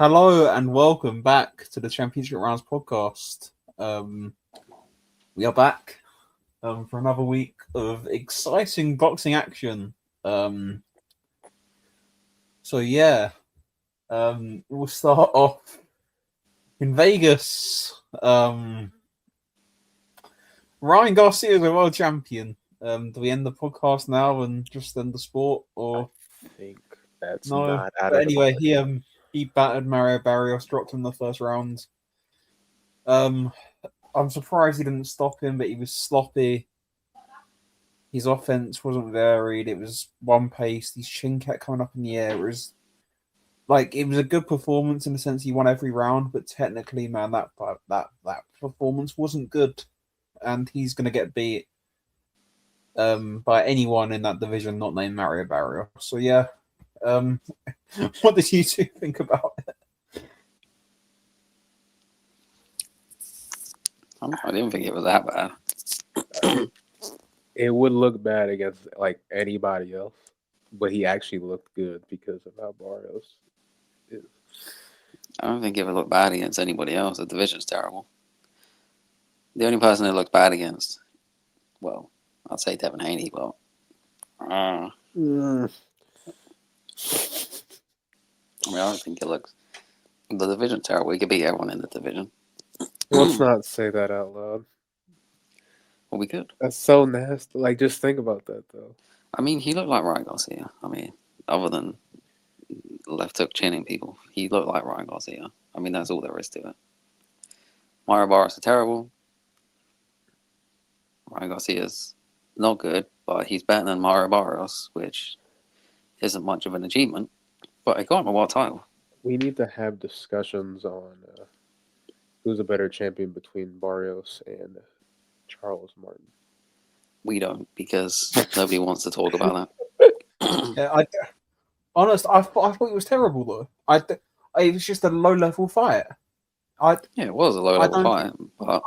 Hello and welcome back to the Championship Rounds podcast. We are back for another week of exciting boxing action. We'll start off in Vegas. Ryan Garcia is a world champion. Do we end the podcast now and just end the sport, or I think that's no? not out But of anyway, the he battered Mario Barrios, dropped him in the first round. I'm surprised he didn't stop him, but he was sloppy. His offense wasn't varied. It was one pace. His chin kept coming up in the air. It was a good performance in the sense he won every round, but technically, man, that performance wasn't good, and he's gonna get beat by anyone in that division not named Mario Barrios. So yeah, what did you two think about it? I didn't think it was that bad. It would look bad against like anybody else, but he actually looked good because of how Barrios is. I don't think it would look bad against anybody else. The division's terrible. The only person it looked bad against, well, I'd say Devin Haney, but I mean, I don't think it looks. The division's terrible. We could beat everyone in the division. Let's not say that out loud. Well, we could. That's so nasty. Like, just think about that, though. I mean, he looked like Ryan Garcia. I mean, other than left hook chinning people, he looked like Ryan Garcia. I mean, that's all there is to it. Mario Barrios is terrible. Ryan Garcia's not good, but he's better than Mario Barrios, which isn't much of an achievement. But he got him a world title. We need to have discussions on who's a better champion between Barrios and Charles Martin. We don't, because nobody wants to talk about that. Yeah, I thought it was terrible though. It was just a low level fight. Yeah, it was a low level fight, but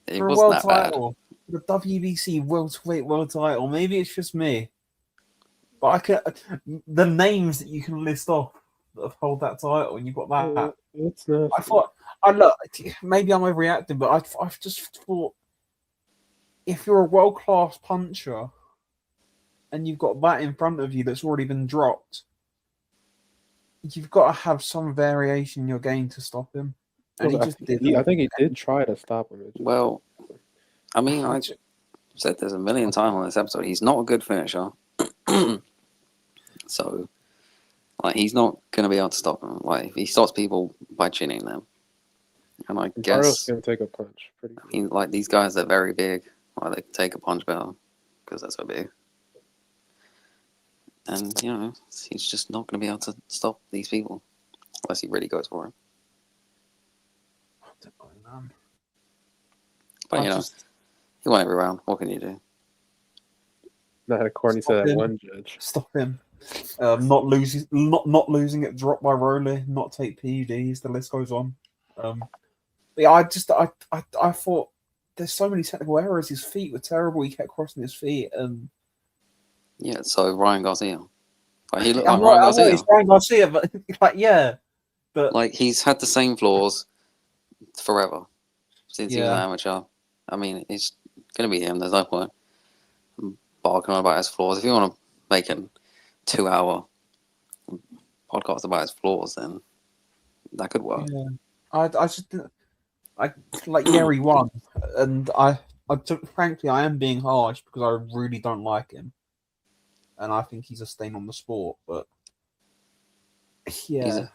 it for a wasn't world that bad. title, the WBC welterweight world title. Maybe it's just me, but the names that you can list off that have held that title, and you've got that. It's not. Maybe I'm overreacting, but I've just thought if you're a world class puncher and you've got that in front of you that's already been dropped, you've got to have some variation in your game to stop him. And he just didn't. I think he did try to stop him. Well, I mean, I said this a million times on this episode. He's not a good finisher. So, like, he's not going to be able to stop him. Like, if he stops people by chinning them. And I guess Barrios can take a punch pretty good. like, these guys are very big. Like, they can take a punch better because they're so big. And, you know, he's just not going to be able to stop these people unless he really goes for him. But, you know, he won every round. What can you do? Not according to that one judge. Stop him. Not losing it, dropped by Rowley, not take PEDs. The list goes on. I thought there's so many technical errors. His feet were terrible. He kept crossing his feet. Yeah, so Ryan Garcia. Like, he looked I'm like Ryan right, Garcia. It's Ryan Garcia, but like, yeah. But like, he's had the same flaws forever since he was an Yeah. amateur. I mean, it's going to be him. There's no point barking on about his flaws. If you want to make a 2-hour podcast about his flaws, then that could work. yeah. I just didn't. He won, and frankly, I am being harsh because I really don't like him, and I think he's a stain on the sport. But yeah,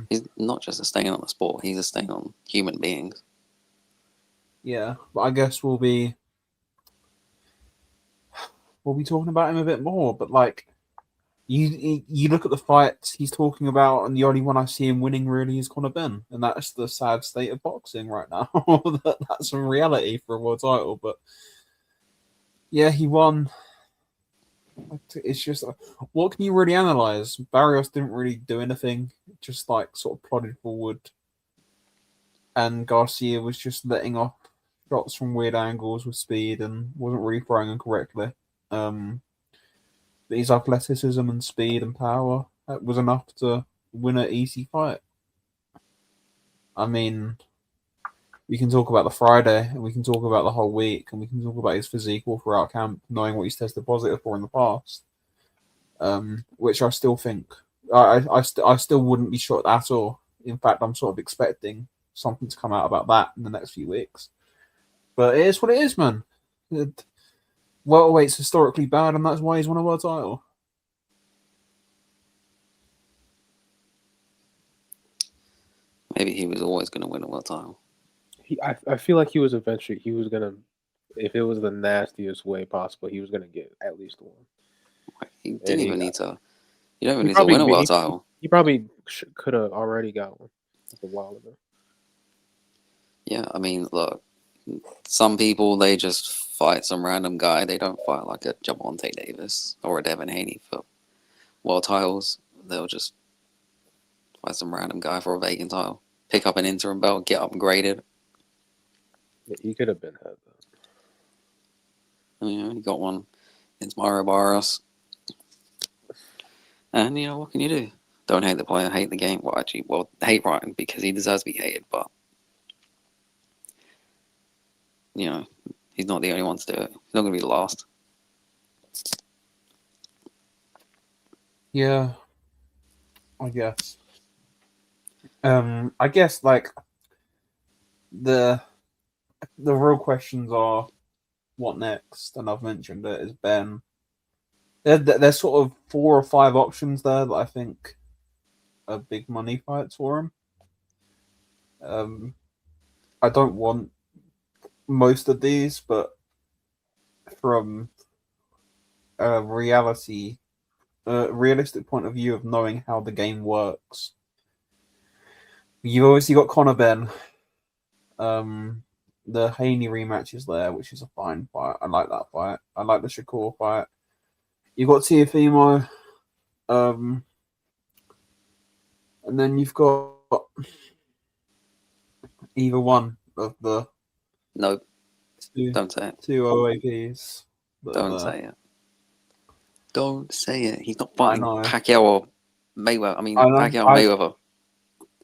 He's not just a stain on the sport. He's a stain on human beings. yeah. But I guess we'll be talking about him a bit more. But like, you look at the fights he's talking about, and the only one I see him winning really is Conor Benn, and that's the sad state of boxing right now. That's a reality for a world title. But yeah, he won. It's just, what can you really analyze? Barrios didn't really do anything, just like sort of plodded forward, and Garcia was just letting off shots from weird angles with speed and wasn't really throwing them correctly. But his athleticism and speed and power was enough to win an easy fight. I mean, we can talk about the Friday, and we can talk about the whole week, and we can talk about his physique all throughout camp, knowing what he's tested positive for in the past. Which I still think I still wouldn't be shocked at all. In fact, I'm sort of expecting something to come out about that in the next few weeks. But it is what it is, man. Welterweight's historically bad, and that's why he's won a world title. Maybe he was always going to win a world title. I feel like he was gonna, if it was the nastiest way possible, he was gonna get at least one. He didn't even need to. You don't even He need to probably- win a world title. He probably could have already got one a while ago. Yeah, I mean, look, some people, they just fight some random guy. They don't fight like a Javante Davis or a Devin Haney for world titles. They'll just fight some random guy for a vacant title. Pick up an interim belt, get upgraded. Yeah, he could have been had that. You know, he got one against Mario Barrios. And, you know, what can you do? Don't hate the player, hate the game. Well, actually, hate Ryan because he deserves to be hated, but, you know, he's not the only one to do it. He's not going to be the last. Yeah, I guess. I guess like the real questions are what next, and I've mentioned it is Ben. There's sort of 4 or 5 options there that I think are big money fights for him. I don't want most of these, but from a realistic point of view of knowing how the game works, you've obviously got Conor Ben. The Haney rematch is there, which is a fine fight. I like that fight. I like the Shakur fight. You've got Teofimo. And then you've got either one of the Nope, two don't say it. 2 OAPs. Don't say it. Don't say it. He's not I fighting know. Pacquiao or Mayweather. I mean, I know. Pacquiao or Mayweather.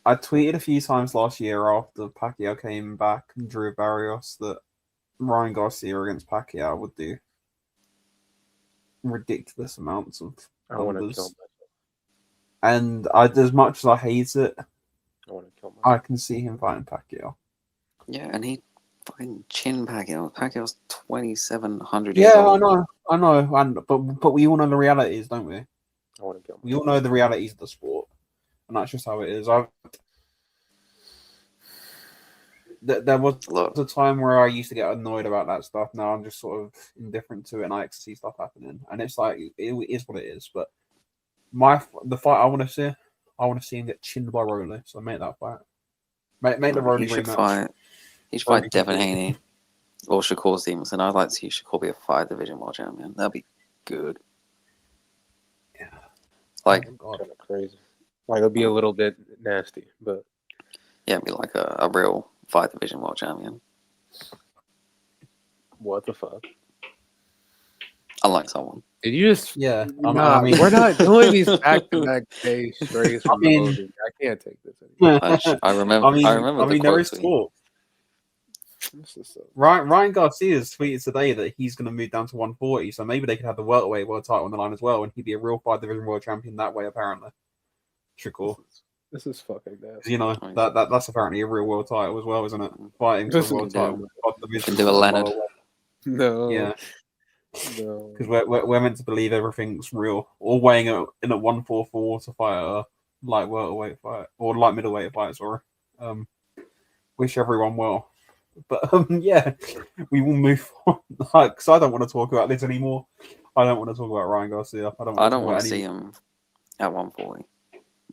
I tweeted a few times last year after Pacquiao came back and drew Barrios that Ryan Garcia against Pacquiao would do ridiculous amounts of I want to numbers. kill myself. And as much as I hate it, I want to kill myself. I can see him fighting Pacquiao. Yeah, and he fucking chin Pacquiao. Pacquiao's 2,700 years Yeah, old. I know, but we all know the realities, don't we? I want to kill myself. We all know the realities of the sport, and that's just how it is. There was Look, a time where I used to get annoyed about that stuff. Now I'm just sort of indifferent to it, and I see stuff happening, and it's like it is what it is. But the fight I want to see him get chinned by Rolly. So make that fight. Make the Rolly he should rematch. fight. He should Rolly fight Devin Shakur. Haney or Shakur Stevenson. I'd like to see Shakur be a 5-division world champion. That'd be good. Yeah. Like, Oh, God. Kind of crazy. Like it'll be a little bit nasty, but yeah, be like a real 5-division world champion. what the fuck? Unlike someone. Did you just? Yeah, Nah, I mean, we're not doing these back-to-back days straight from mean- the movie. I can't take this anymore. I remember. I remember the there quote is tweet. talk. This is so... Ryan Garcia's tweeted today that he's going to move down to 140, so maybe they could have the welterweight world title on the line as well, and he'd be a real 5-division world champion that way. Apparently, Shakur. This is fucking nasty. You know that's apparently a real world title as well, isn't it? Fighting for This the world is title. Can do a Leonard. No. Yeah, No. because we're meant to believe everything's real. Or weighing in at 144 to fight a light welterweight fight or light middleweight fight. Sorry. Wish everyone well. But yeah, we will move on. Because I don't want to talk about this anymore. I don't want to talk about Ryan Garcia. I don't want to see him at 140.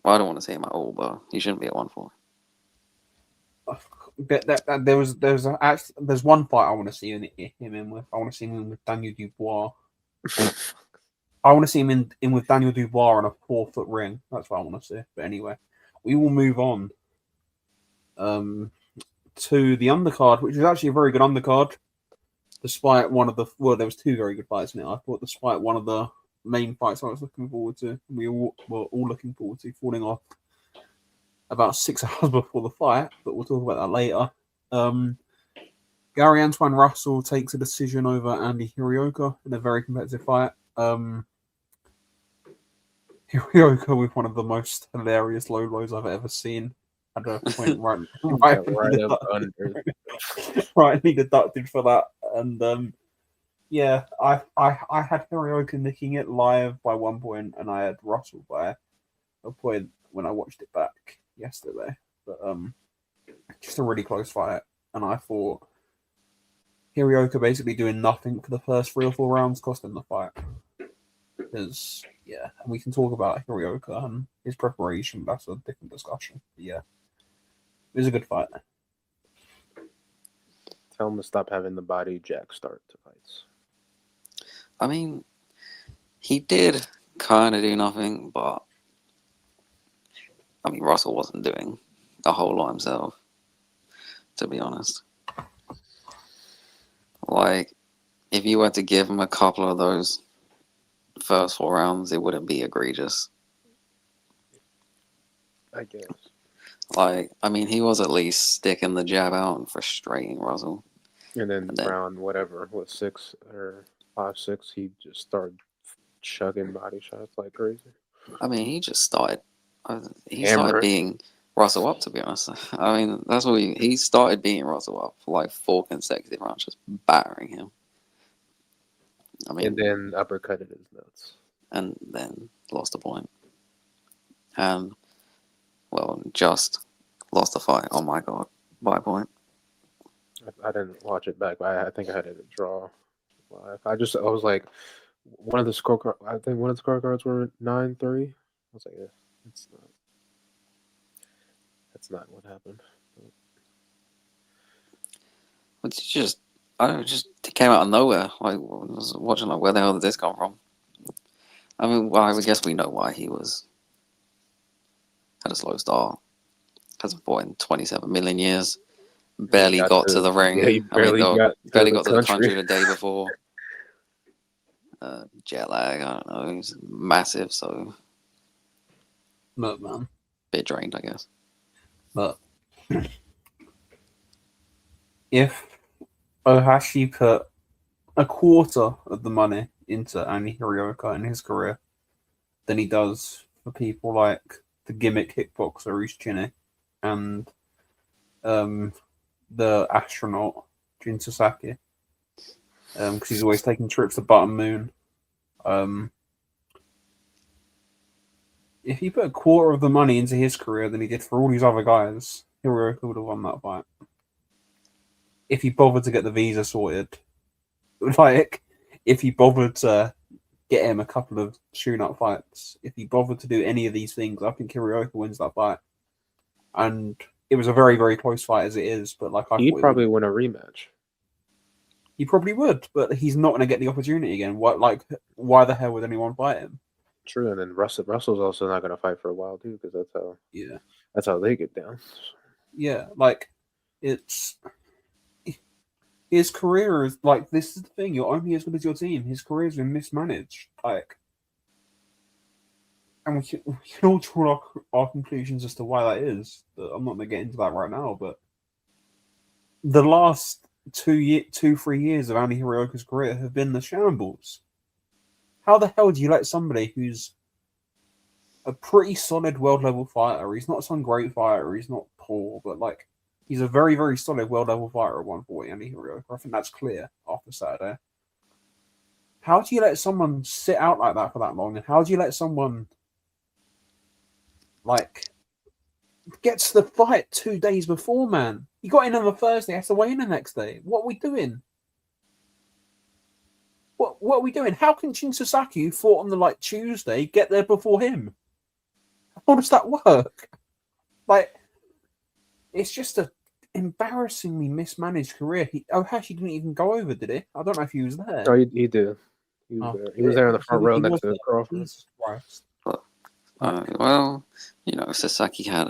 Well, I don't want to see him at all, but he shouldn't be at 140. There's one fight I want to see him in with. I want to see him in with Daniel Dubois. I want to see him in with Daniel Dubois on a 4-foot ring. That's what I want to see. But anyway, we will move on to the undercard, which is actually a very good undercard. Despite one of the there was 2 very good fights in it. I thought, despite one of the main fights I was looking forward to, we all were all looking forward to falling off about 6 hours before the fight, but we'll talk about that later. Gary Antoine Russell takes a decision over Andy Hirioka in a very competitive fight. Hirioka with one of the most hilarious low blows I've ever seen. At a point Right up under. rightly deducted for that. And yeah, I had Hirioka nicking it live by one point, and I had Russell by a point when I watched it back yesterday. But just a really close fight, and I thought Hirioka basically doing nothing for the first 3 or 4 rounds cost him the fight. Because yeah, and we can talk about Hirioka and his preparation. That's a different discussion. But yeah, it was a good fight. Tell him to stop having the body Jack start to fights. I mean, he did kind of do nothing, but I mean, Russell wasn't doing a whole lot himself, to be honest. Like, if you were to give him a couple of those first 4 rounds, it wouldn't be egregious. I guess. Like, I mean, he was at least sticking the jab out and frustrating Russell. And then round whatever, 6 or 5, 6, he just started chugging body shots like crazy. I mean, he just started. He started beating Russell up. To be honest, I mean, that's what he started beating Russell up for like 4 consecutive rounds, just battering him. I mean, and then uppercutted his nuts, and then lost the point. And well, just lost the fight. Oh my god, by a point. I didn't watch it back, but I think I had it a draw. I was like, one of the scorecards. I think one of the scorecards were 9-3. I was like, yeah, that's not what happened. It's just, I don't know, it came out of nowhere. Like, I was watching, like, where the hell did this come from? I mean, well, I guess we know why he had a slow start. Hasn't fought in 27 million years. Barely got to the ring. Yeah, he barely got to the country the day before. Jet lag, I don't know. He's massive, so. But man, bit drained, I guess. But if Ohashi put a quarter of the money into Andy Hirioka in his career than he does for people like the gimmick kickboxer Ushchine and the astronaut Jin Sasaki, because he's always taking trips to Button Moon. If he put a quarter of the money into his career than he did for all these other guys, Hirioka would have won that fight. If he bothered to get the visa sorted, like, if he bothered to get him a couple of tune-up fights, if he bothered to do any of these things, I think Hirioka wins that fight. And it was a very, very close fight as it is, but like he'd probably win a rematch. He probably would, but he's not going to get the opportunity again. Why the hell would anyone fight him? True, and then Russell's also not going to fight for a while too, because that's how they get down. Yeah, like, it's his career is like, this is the thing. You're only as good as your team. His career has been mismanaged, like, and we can all draw our conclusions as to why that is. But I'm not going to get into that right now. But the last 2-3 years of Andy Hirioka's career have been the shambles. How the hell do you let somebody who's a pretty solid world level fighter? He's not some great fighter. He's not poor, but like, he's a very, very solid world level fighter at 140. Andy Hirioka. I think that's clear after Saturday. How do you let someone sit out like that for that long? And how do you let someone like get to the fight 2 days before, man? He got in on the Thursday, has to weigh in the next day. What are we doing? What are we doing? How can Jin Sasaki, who fought on the Tuesday, get there before him? How does that work? Like, it's just a embarrassingly mismanaged career. Ohashi didn't even go over, did he? I don't know if he was there. Oh, he did. He was there. He was there in the front row next to Crawford. Jesus Christ. Well, Sasaki had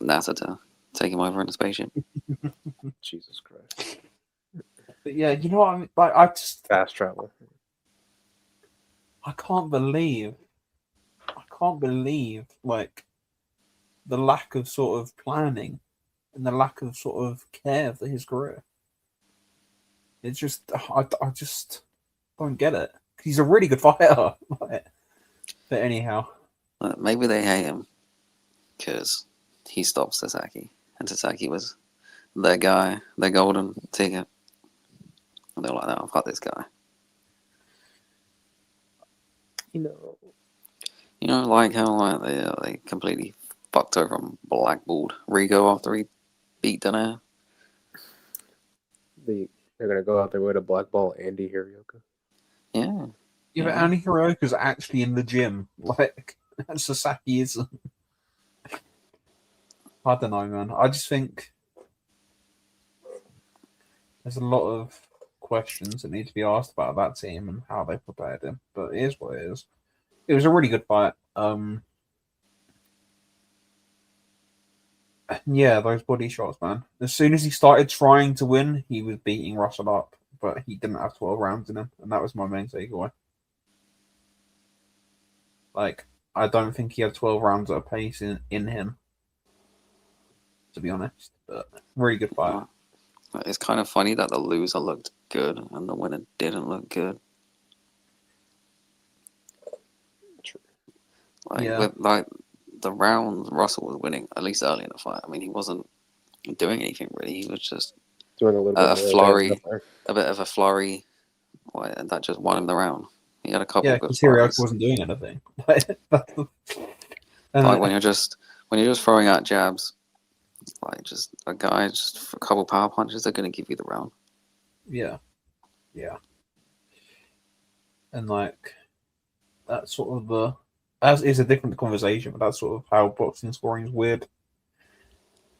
NASA to take him over in a spaceship. Jesus Christ. But yeah, you know what I mean? Like, I just fast travel. I can't believe like the lack of sort of planning and the lack of sort of care for his career. It's just I just don't get it. He's a really good fighter, but anyhow, Maybe they hate him because he stopped Sasaki, and Sasaki was their guy, their golden ticket. And they're like, "No, I've got this guy." You know, Like how like they completely fucked over and blackballed Rigo after he beat Donaire. they're gonna go out there with a black ball Andy Hirioka. Yeah. yeah, but Andy Hirooka's actually in the gym, like Sasaki isn't. I don't know, man. I just think there's a lot of questions that need to be asked about that team and how they prepared him. But it is what it is. It was a really good fight. Yeah, those body shots, man. As soon as he started trying to win, he was beating Russell up, but he didn't have 12 rounds in him, and that was my main takeaway. Like, I don't think he had 12 rounds at a pace in him, to be honest. But really good fight. It's kind of funny that the loser looked good and the winner didn't look good. True. Like the rounds Russell was winning, at least early in the fight. I mean, he wasn't doing anything really. He was just Doing a little bit a more flurry, than nothing. a bit of a flurry, and that just won him the round. He had a couple Yeah, good because Hirooka flurries. wasn't doing anything. Like when you're just throwing out jabs, like just a guy just for a couple power punches, they're gonna give you the round. Yeah. And like that's sort of the as is a different conversation, but that's sort of how boxing scoring is weird.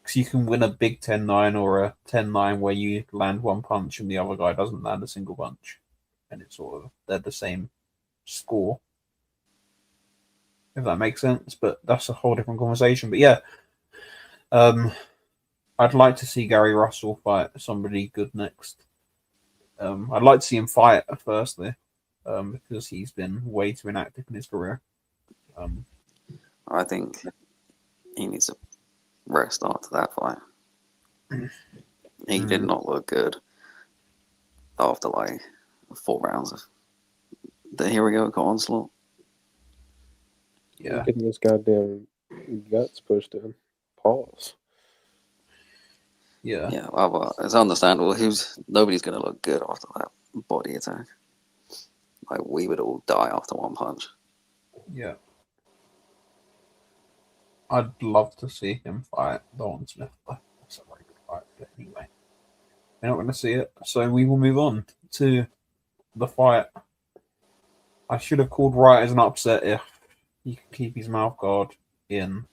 Because you can win a big 10-9 or a 10-9 where you land one punch and the other guy doesn't land a single punch, and it's sort of they're the same score. If that makes sense, but that's a whole different conversation. But yeah, I'd like to see Gary Russell fight somebody good next. I'd like to see him fight firstly, because he's been way too inactive in his career. I think he needs a rest after that fight. He did not look good after like 4 rounds of the Hirooka onslaught. Yeah, Getting his goddamn guts pushed in. Pause. yeah, Yeah, well, it's understandable. Nobody's gonna look good after that body attack. Like we would all die after one punch. yeah. I'd love to see him fight Don Smith. That's a very good fight. But anyway, we're not going to see it, so we will move on to the fight. I should have called Wright as an upset if he could keep his mouth guard in,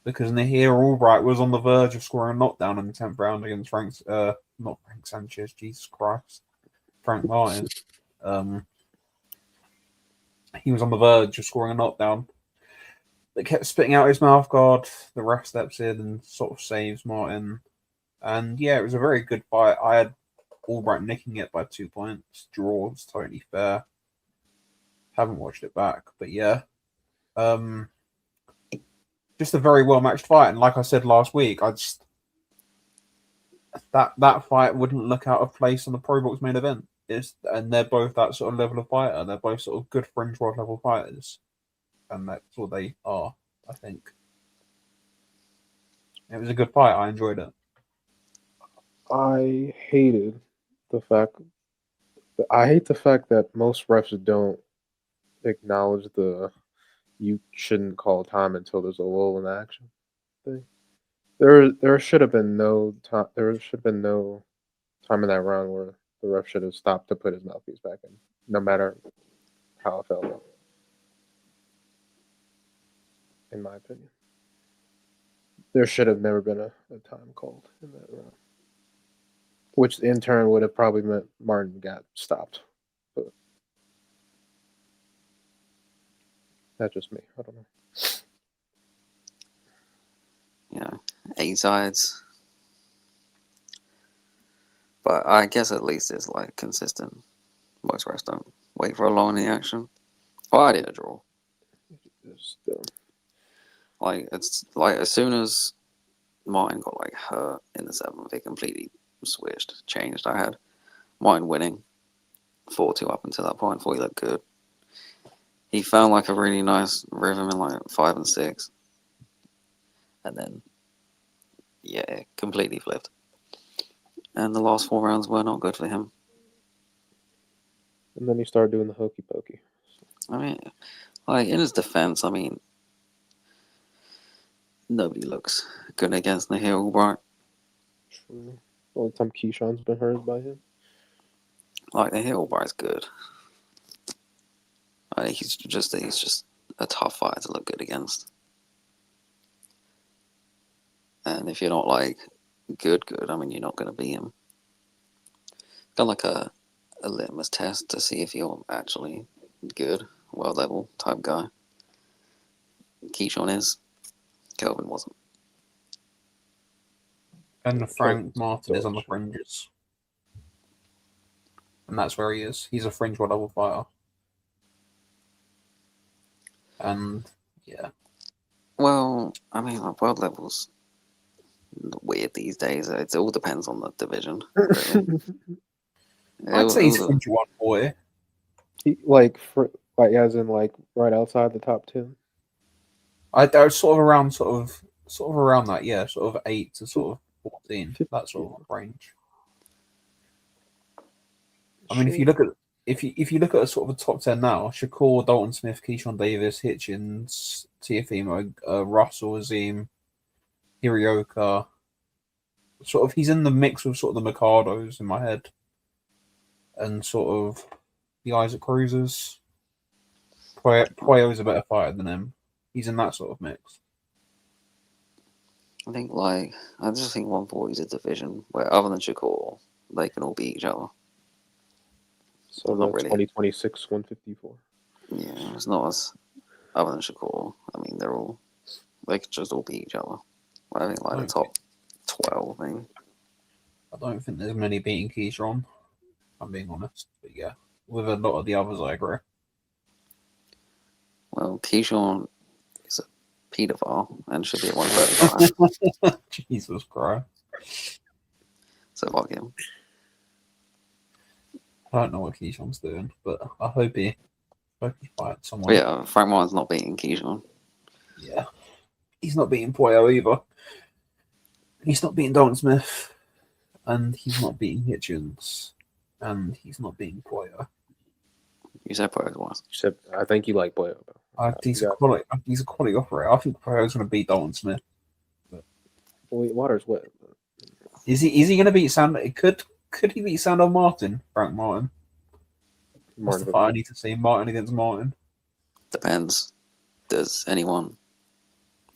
because Nahir Albright was on the verge of scoring a knockdown in the 10th round against not Frank Sanchez, Jesus Christ, Frank Martin. He was on the verge of scoring a knockdown. They kept spitting out his mouth guard. The ref steps in and sort of saves Martin. And yeah, it was a very good fight. I had Albright nicking it by 2 points. Draw was totally fair. Haven't watched it back, but yeah. Just a very well matched fight. And like I said last week, I just that fight wouldn't look out of place on the Pro Box main event. And they're both that sort of level of fighter. They're both sort of good fringe world level fighters. And that's what they are, I think. It was a good fight. I enjoyed it. I hated the fact. I hate the fact that most refs don't acknowledge the you shouldn't call time until there's a lull in action thing. There should have been no time. There should have been no time in that round where the ref should have stopped to put his mouthpiece back in, no matter how it felt. In my opinion, there should have never been a time called in that round, which in turn would have probably meant Martin got stopped. But that's just me. I don't know. Yeah, 8 sides. But I guess at least it's like consistent. Most refs don't wait for a long in the action. Well, I did a draw. Just, Like it's like as soon as Martin got like hurt in the 7th, it completely switched, changed. I had Martin winning 4-2 up until that point. Thought he looked good. He found like a really nice rhythm in like 5 and 6, and then it completely flipped. And the last 4 rounds were not good for him. And then he started doing the hokey pokey. I mean, like in his defense, I mean, nobody looks good against Nahir Albright. True. All the time Keyshawn's been hurt by him. Like Nahir Albright's good. He's just a tough fighter to look good against. And if you're not like good, I mean, you're not going to beat him. Got like a litmus test to see if you're actually good, world level type guy. Keyshawn is. Kelvin wasn't. And Frank Martin is on the fringes. And that's where he is. He's a fringe world level fighter. And yeah. Well, I mean, like world levels weird these days. It all depends on the division. Really. I'd say he's fringe 140. Like as in like right outside the top 10. I was sort of around that, yeah, sort of 8 to sort of 14, that sort of range. I mean, if you look at a sort of a top 10 now, Shakur, Dalton Smith, Keyshawn Davis, Hitchens, Teofimo, Russell, Azim, Hirioka, sort of he's in the mix with sort of the Mercados in my head, and sort of the Isaac Cruzes. Puello is a better fighter than him. He's in that sort of mix. I just think 140 is a division where, other than Shakur, they can all beat each other. So not really. 2026 154. Yeah, it's not as other than Shakur. I mean, they could just all beat each other. I think like the top 12, maybe. I don't think there's many beating Keyshawn. I'm being honest, but yeah, with a lot of the others, I agree. Well, Keyshawn is a paedophile and should be at 135. Jesus Christ. So fuck him. I don't know what Keyshawn's doing, but I hope he fights someone. Yeah, Frank Martin's not beating Keyshawn. Yeah. He's not beating Puello either. He's not beating Dalton Smith. And he's not beating Hitchens. And he's not beating Puello. You said Puello was. I think you like Puello. He's a quality operator. I think Puello's going to beat Dalton Smith. But Water's wet. Is he going to beat Sandor? Could he beat Sandor Martin? Frank Martin? What's the fight I need to see? Martin against Martin? Depends. Does anyone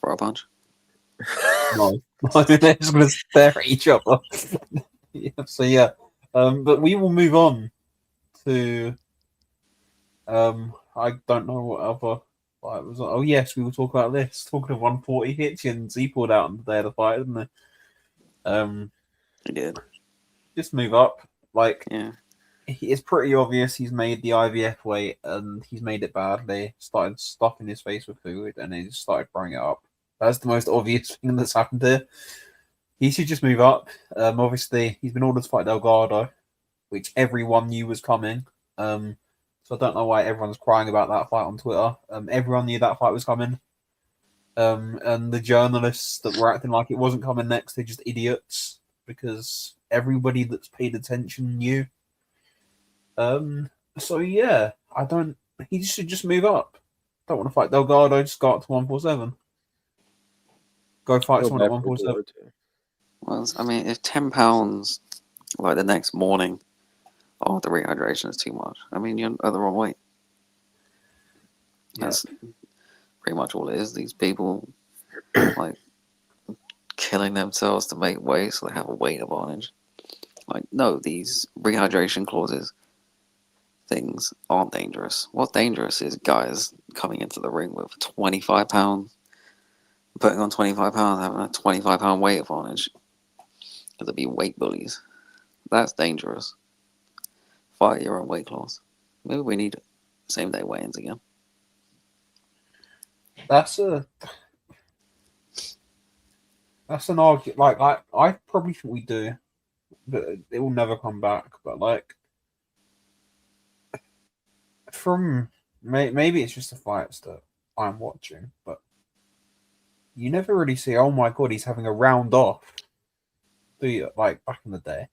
throw a punch? No. They're just going to stare at each other. Yeah. But we will move on to. I don't know what other fight was. Oh yes, we will talk about this. Talking of 140 Hitchens, he pulled out on the day of the fight, didn't he? He did. Just move up. Yeah. It's pretty obvious he's made the IVF weight and he's made it badly. Started stuffing his face with food and he just started throwing it up. That's the most obvious thing that's happened here. He should just move up. Obviously, he's been ordered to fight Delgado, which everyone knew was coming. So I don't know why everyone's crying about that fight on Twitter. Everyone knew that fight was coming. And the journalists that were acting like it wasn't coming next, they're just idiots because everybody that's paid attention knew. So yeah, he should just move up. Don't want to fight Delgado, just go up to 147. Go fight someone at 147. Well, I mean, if 10 pounds, like the next morning, after rehydration is too much, I mean, you're at the wrong weight. That's pretty much all it is. These people, like, killing themselves to make weight so they have a weight advantage. Like, no, these rehydration clauses things aren't dangerous. What's dangerous is guys coming into the ring with 25 pounds, putting on 25 pounds, having a 25-pound weight advantage. Because it'd be weight bullies. That's dangerous. Fight your own weight class. Maybe we need same-day weigh-ins again. That's an argument. Like I probably think we do, but it will never come back. But like from maybe it's just the fights that I'm watching, but you never really see. Oh my god, he's having a round off. Do you like back in the day?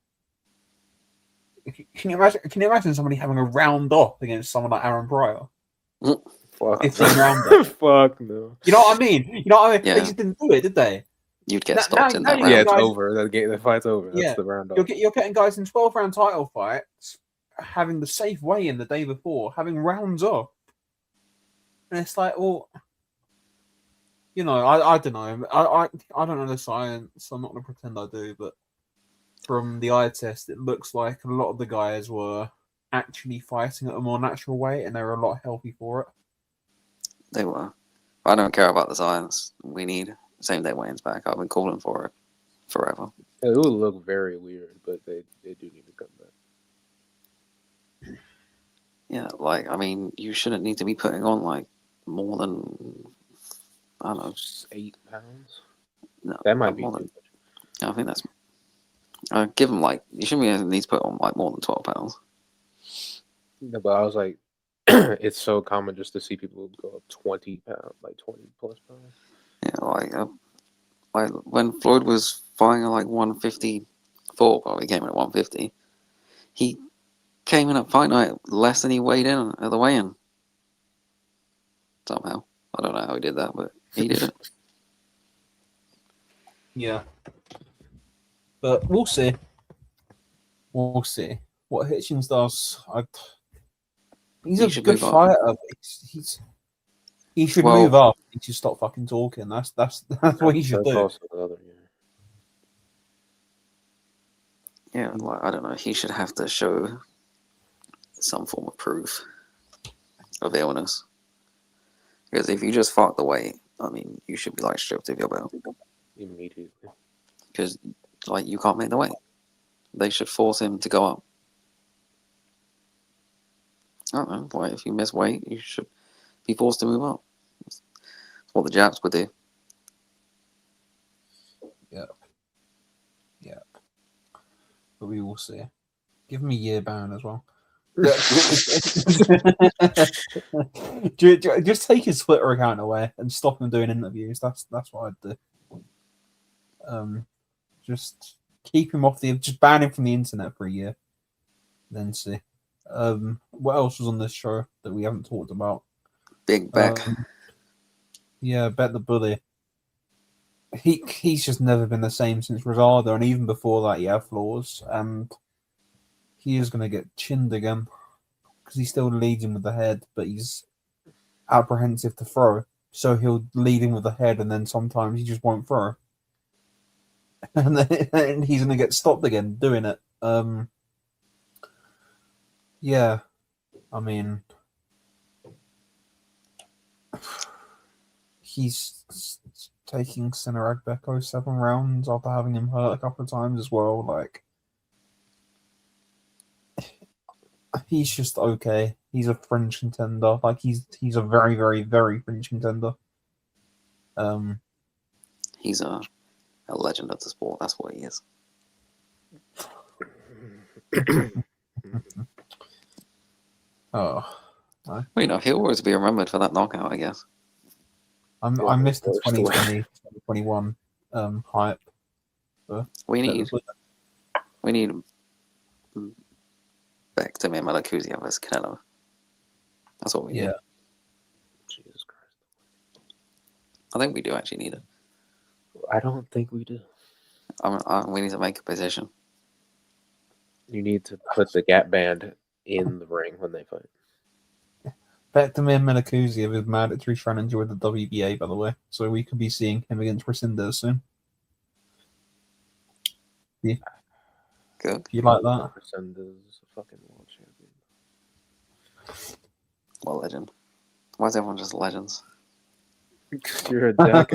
Can you imagine? Can you imagine somebody having a round off against someone like Aaron Pryor? Fuck. 15 rounder. Fuck no. You know what I mean? You know what I mean? Yeah. They just didn't do it, did they? You'd get Now- stopped now- in now that you round. Yeah, it's guys- over. The fight's over. That's Yeah. the round off. You're getting guys in 12-round title fights having the safe weigh in the day before, having rounds off. And it's like, well, you know, I don't know. I don't know the science. I'm not going to pretend I do, but from the eye test, it looks like a lot of the guys were actually fighting at a more natural weight and they were a lot healthy for it. They were. I don't care about the science. We need same day weigh-ins back. I've been calling for it forever. It would look very weird, but they do need to come back. Yeah, like I mean, you shouldn't need to be putting on like more than I don't know. 8 pounds. No, That might be more too than. much. I think that's. Give them like you shouldn't need to put on like more than 12 pounds. No, but I was like, it's so common just to see people go up 20 pounds, like 20 plus pounds. Yeah, like when Floyd was fighting at like 154, well, he came in at 150. He came in at fight night less than he weighed in at the weigh-in. Somehow, I don't know how he did that, but he did it. Yeah. But we'll see. We'll see. What Hitchens does, he's He a should good move up. fighter. But he should Well- move up. He should stop fucking talking. That's what he should That's do. also another, Yeah, like I don't know. He should have to show some form of proof of illness. Because if you just fought the weight, I mean, you should be like stripped of your belt. immediately. Because like you can't make the weight. They should force him to go up. I don't know. Like if you miss weight, you should be forced to move up. That's what the Japs would do. Yeah. But we will see. Give him a year ban as well. Just take his Twitter account away and stop him doing interviews. That's what I'd do. Just keep him off just ban him from the internet for a year. Then see. What else was on this show that we haven't talked about? Big back. Yeah, Bet the Bully. He's just never been the same since Rosado, and even before that, he had flaws, and he is going to get chinned again because he still leads him with the head, but he's apprehensive to throw, so he'll lead him with the head, and then sometimes he just won't throw, and then he's going to get stopped again doing it. Yeah, I mean, he's taking Sinarag Beko 7 rounds after having him hurt a couple of times as well. Like, he's just okay. He's a fringe contender. Like, he's a very, very, very fringe contender. He's a legend of the sport. That's what he is. Oh, Well, you know, he'll always be remembered for that knockout, I guess. I missed the worst 2020, 2021 hype. We need Beck to me Malakuzia versus Canelo. That's what we need. Yeah. Jesus Christ. I think we do actually need it. I don't think we do. We need to make a position. You need to put the gap band in the ring when they fight. Bektamir Menakuziev is mandatory challenger with the WBA, by the way, so we could be seeing him against Resendez soon. Good. If you like that. Resendez, a fucking world champion. Well, legend. Why is everyone just legends? You're a jack.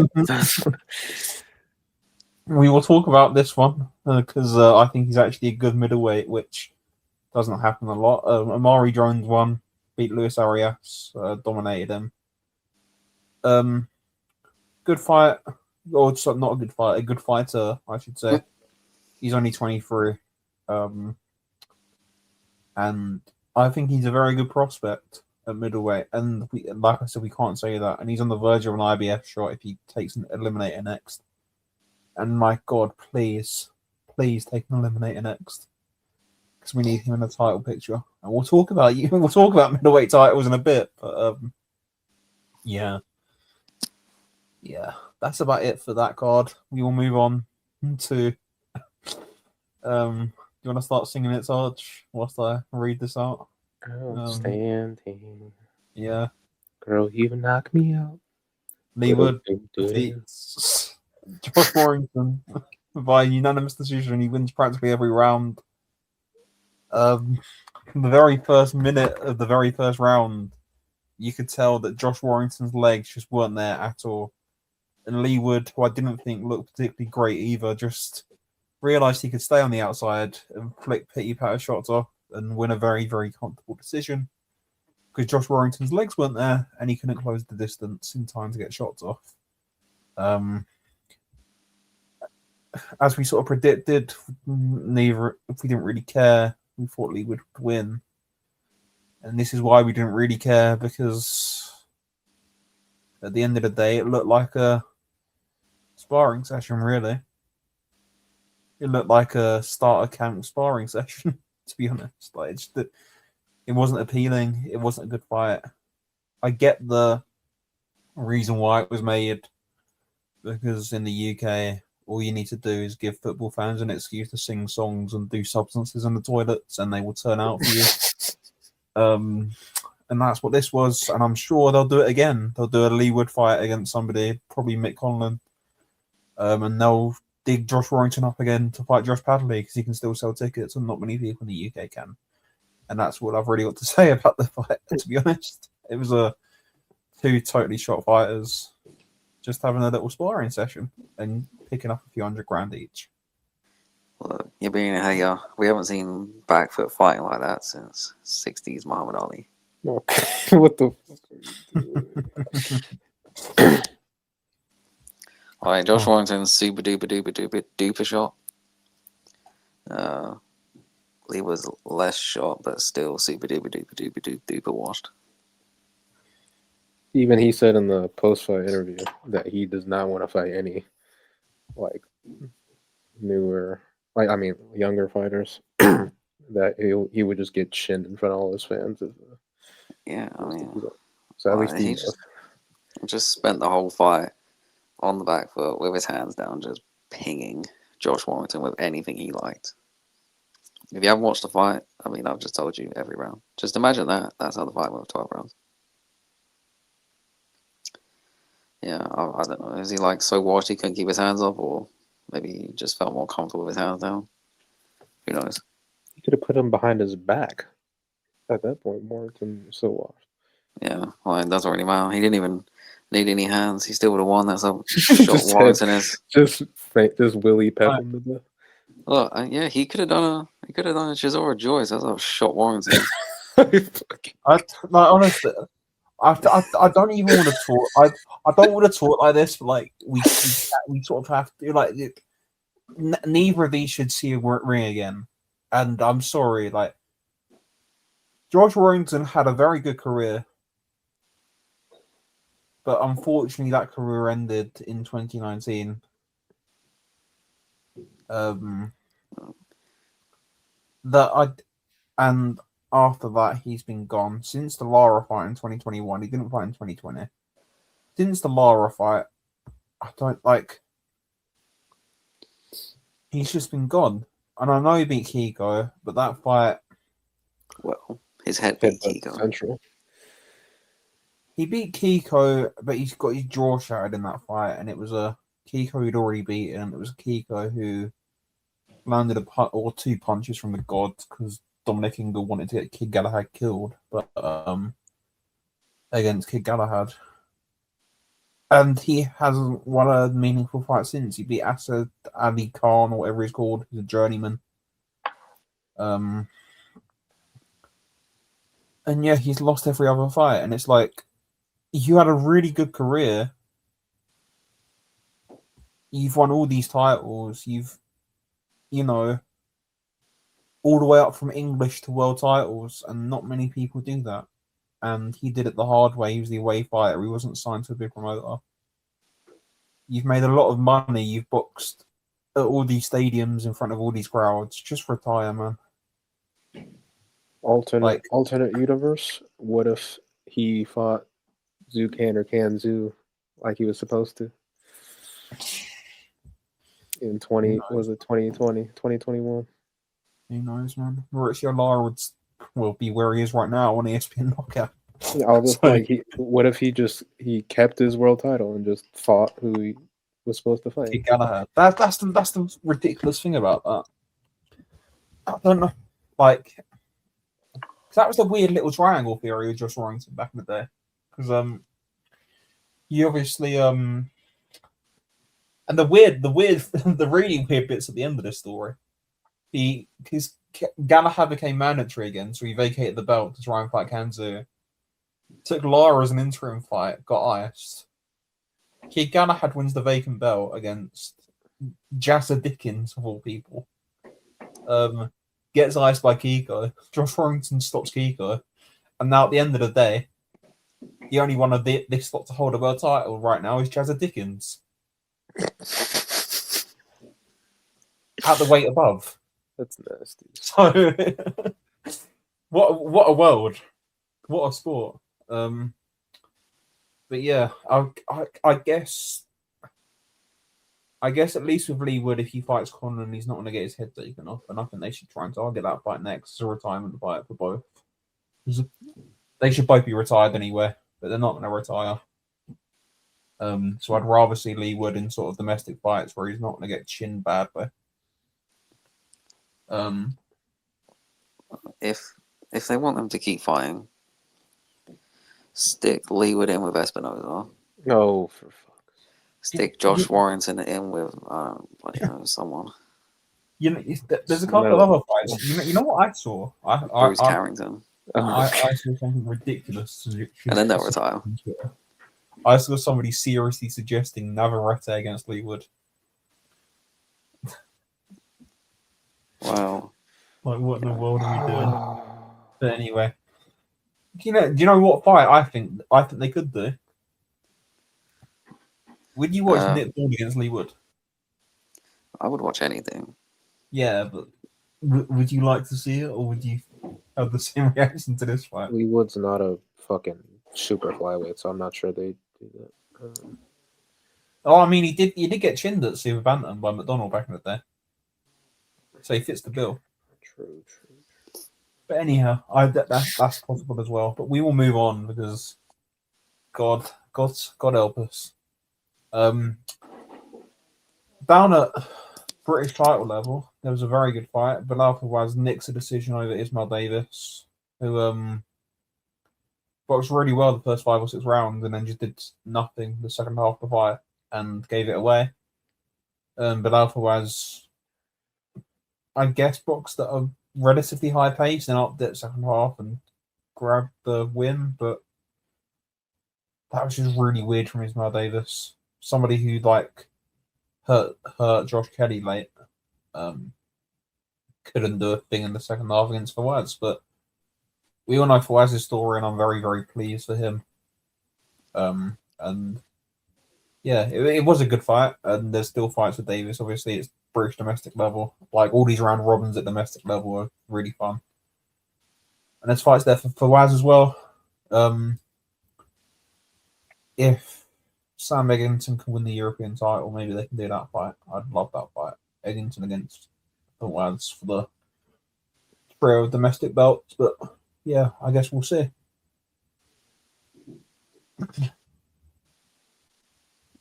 We will talk about this one because I think he's actually a good middleweight, which doesn't happen a lot. Amari Jones won, beat Luis Arias, dominated him. Good fight. or just not a good fighter, a good fighter, I should say. He's only 23, and I think he's a very good prospect at middleweight. And like I said, we can't say that. And he's on the verge of an IBF shot if he takes an eliminator next. And my God, please take an eliminator next, because we need him in the title picture. And we'll talk about We'll talk about middleweight titles in a bit. But yeah, that's about it for that card. We will move on to do you want to start singing it, Sarge, whilst I read this out? Outstanding. Yeah. Girl, you knock me out. Leeward defeats Josh Warrington by unanimous decision. He wins practically every round. The very first minute of the very first round, you could tell that Josh Warrington's legs just weren't there at all. And Leeward, who I didn't think looked particularly great either, just realised he could stay on the outside and flick pity-patter shots off and win a very, very comfortable decision. Because Josh Warrington's legs weren't there and he couldn't close the distance in time to get shots off. As we sort of predicted, neither, if we didn't really care, we thought Lee would win. And this is why we didn't really care, because at the end of the day, it looked like a sparring session, really. It looked like a starter camp sparring session, to be honest. Like, it wasn't appealing. It wasn't a good fight. I get the reason why it was made, because in the UK, all you need to do is give football fans an excuse to sing songs and do substances in the toilets, and they will turn out for you. And that's what this was. And I'm sure they'll do it again. They'll do a Leeward fight against somebody, probably Mick Conlon, and they'll dig Josh Warrington up again to fight Josh Padley, because he can still sell tickets, and not many people in the UK can. And that's what I've really got to say about the fight, to be honest. It was two totally shot fighters just having a little sparring session and picking up a few $100,000 each. Well, you're being a hater. We haven't seen back foot fighting like that since 60s Muhammad Ali. What the? All right, Josh Warrington's super duper shot. Lee was less shot, but still super duper washed. Even he said in the post-fight interview that he does not want to fight any, like, newer, younger fighters. That he would just get chinned in front of all his fans. Yeah, I mean, so at least he just spent the whole fight on the back foot with his hands down, just pinging Josh Warrington with anything he liked. If you haven't watched the fight, I mean, I've just told you every round. Just imagine that. That's how the fight went, 12 rounds. Yeah, I don't know. Is he like so washed he couldn't keep his hands up, or maybe he just felt more comfortable with his hands down? Who knows? You could have put him behind his back. At that point, Warrington was so washed. Yeah, well, it doesn't really matter. He didn't even need any hands. He still would have won. That's how shot Warrington is. Just Willie pep him to death. Look, yeah, he could have done a Chisora Joyce. That's how shot Warrington. Honestly, I don't even want to talk. I don't want to talk like this. But like we sort of have to, like, neither of these should see a ring again. And I'm sorry, like, Josh Warrington had a very good career, but unfortunately that career ended in 2019. And after that he's been gone since the Lara fight in 2021. He didn't fight in 2020. Since the Lara fight, I don't like. He's just been gone. And I know he beat Kiko, but that fight. Well, his head beat Kiko. Central. He beat Kiko, but he's got his jaw shattered in that fight, and it was a Kiko he'd already beaten, and it was a Kiko who landed two punches from the gods, because Dominic Ingle wanted to get Kid Galahad killed, but against Kid Galahad. And he hasn't won a meaningful fight since. He beat Asad Ali Khan, or whatever he's called. He's a journeyman. And yeah, he's lost every other fight. And it's like, you had a really good career, You've won all these titles. You know, all the way up from English to world titles, and not many people do that. And he did it the hard way. He was the away fighter. He wasn't signed to a big promoter. You've made a lot of money. You've boxed at all these stadiums in front of all these crowds. Just retire, man. Alternate universe. What if he fought Zucan or Kanzu like he was supposed to in 2021? Who knows, man? Mauricio Lara will be where he is right now on ESPN Knockout. What if he kept his world title and just fought who he was supposed to fight? Gallagher. That's the ridiculous thing about that. I don't know, like, that was the weird little triangle theory of Josh Warrington back in the day, because he obviously and the really weird bits at the end of this story. Because Gallagher became mandatory again, so he vacated the belt to try and fight Kanzu. Took Lara as an interim fight, got iced. Gallagher wins the vacant belt against Jazza Dickens, of all people. Gets iced by Kiko. Josh Warrington stops Kiko. And now at the end of the day, the only one of this slot to hold a world title right now is Jazza Dickens. At the weight above. That's nasty. So, what a world. What a sport. But yeah, I guess at least with Lee Wood, if he fights Conlan, he's not going to get his head taken off, and I think they should try and target that fight next as a retirement fight for both. They should both be retired anyway, but they're not going to retire. So I'd rather see Lee Wood in sort of domestic fights where he's not going to get chinned badly. If they want them to keep fighting, stick Lee Wood in with Espinoza. No, for fuck's Stick Josh Warrington in with someone. There's a couple of other fights. You know what I saw? Bruce Carrington. I saw something ridiculous. And then they'll retire. I saw somebody seriously suggesting Navarrete against Lee Wood. Wow. Like, what in the world are we doing? But anyway, do you know what fight I think they could do? Would you watch Nick Ball against Lee Wood? I would watch anything. Yeah, but would you like to see it, or would you have the same reaction to this fight? Lee Wood's not a fucking super flyweight, so I'm not sure they do that. I mean, he did get chinned at Super Bantam by McDonald back in the day, so he fits the bill. True. But anyhow, that's possible as well. But we will move on because God help us. Down at British title level, there was a very good fight. Bilal Fawaz nicks a decision over Ismail Davis, who boxed really well the first 5 or 6 rounds and then just did nothing the second half of the fight and gave it away. Bilal Fawaz, I guess, boxed at a relatively high pace and upped it second half and grabbed the win, but that was just really weird from Ismail Davis. Somebody who hurt Josh Kelly late, couldn't do a thing in the second half against Fawaz, but we all know Fawaz's story, and I'm very, very pleased for him. And yeah, it was a good fight, and there's still fights with Davis. Obviously, it's British domestic level. Like, all these round robins at domestic level are really fun. And there's fights there for Fawaz as well. If Sam Eggington can win the European title, maybe they can do that fight. I'd love that fight. Eggington against Fawaz for the trio of domestic belts. But yeah, I guess we'll see.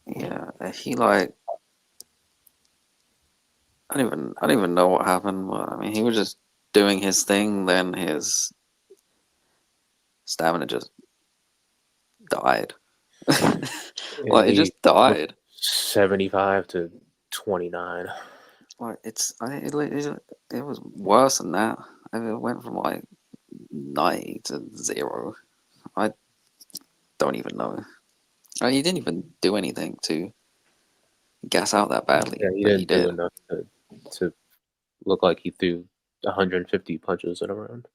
Yeah, he I don't even know what happened. But I mean, he was just doing his thing. Then his stamina just died. It just died. 75 to 29. Like it was worse than that. It went from 90 to 0. I don't even know. He didn't even do anything to gas out that badly. Yeah, he but didn't do enough to look like he threw 150 punches in a round.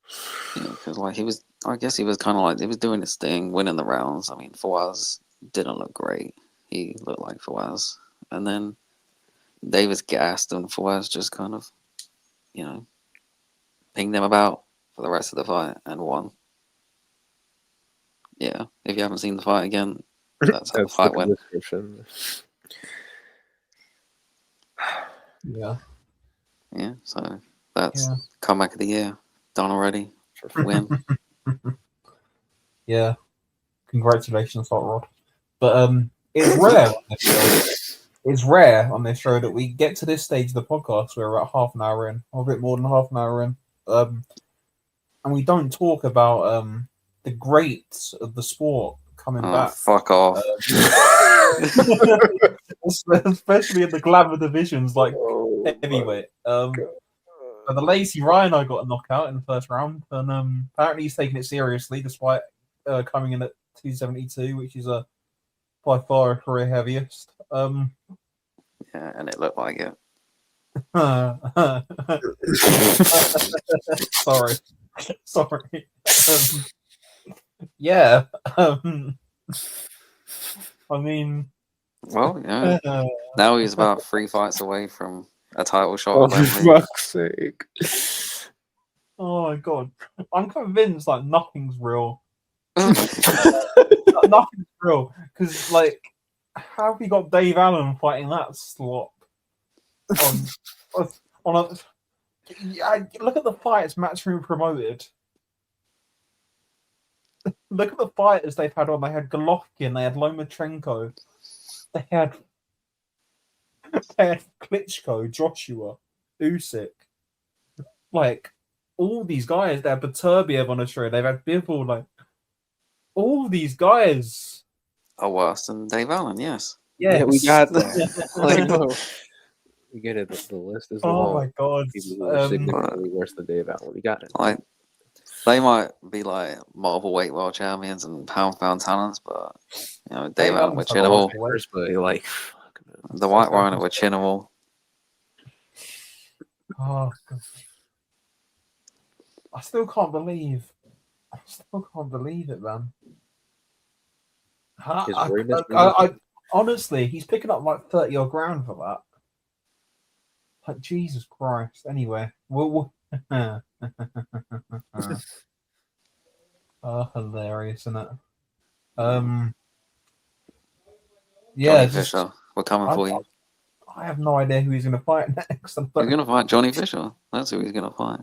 Yeah, because like I guess he was kind of like he was doing his thing, winning the rounds. I mean, Fawaz didn't look great. He looked like Fawaz, and then Davis gassed, and Fawaz just kind of, pinged them about for the rest of the fight and won. Yeah, if you haven't seen the fight again, that's how the That's the fight went. description. Yeah. Yeah, so that's Yeah. comeback of the year done already. Win. Yeah. Congratulations, Hot Rod. But it's rare on this show. It's rare on this show that we get to this stage of the podcast where we're at half an hour in, or a bit more than half an hour in, and we don't talk about the greats of the sport coming back. Fuck off. Especially in the glamour divisions like heavyweight. But the Lazy Rhino got a knockout in the first round, and apparently he's taking it seriously despite coming in at 272, which is by far a career heaviest. Yeah, and it looked like it. Sorry. Yeah. I mean, well, yeah. Now he's about 3 fights away from a title shot. Oh, for fuck's sake! Oh my god, I'm convinced like nothing's real. Nothing's real because like, how have you got Dave Allen fighting that slop on a? Look at the fights Matchroom promoted. Look at the fighters they've had on. They had Golovkin, they had Lomachenko, they had Klitschko, Joshua, Usyk. Like all these guys, they had Beterbiev on a show. They've had Bivol. Like all these guys are worse than Dave Allen. Yes. Yeah, we got that. Like, no. We get it. The list is long. Oh my god! People who are significantly worse than Dave Allen. We got it. Like, they might be like multiple weight world champions and pound talents, but Dave Allen with Chinable, but like the White Rhino with Chinable. Oh god! I still can't believe it, man. I honestly, he's picking up like 30 odd grand for that. Like Jesus Christ. Anyway, we'll hilarious, isn't it? Yeah, Johnny Fisher, we're coming for you. I have no idea who he's going to fight next. He's going to fight Johnny Fisher. That's who he's going to fight.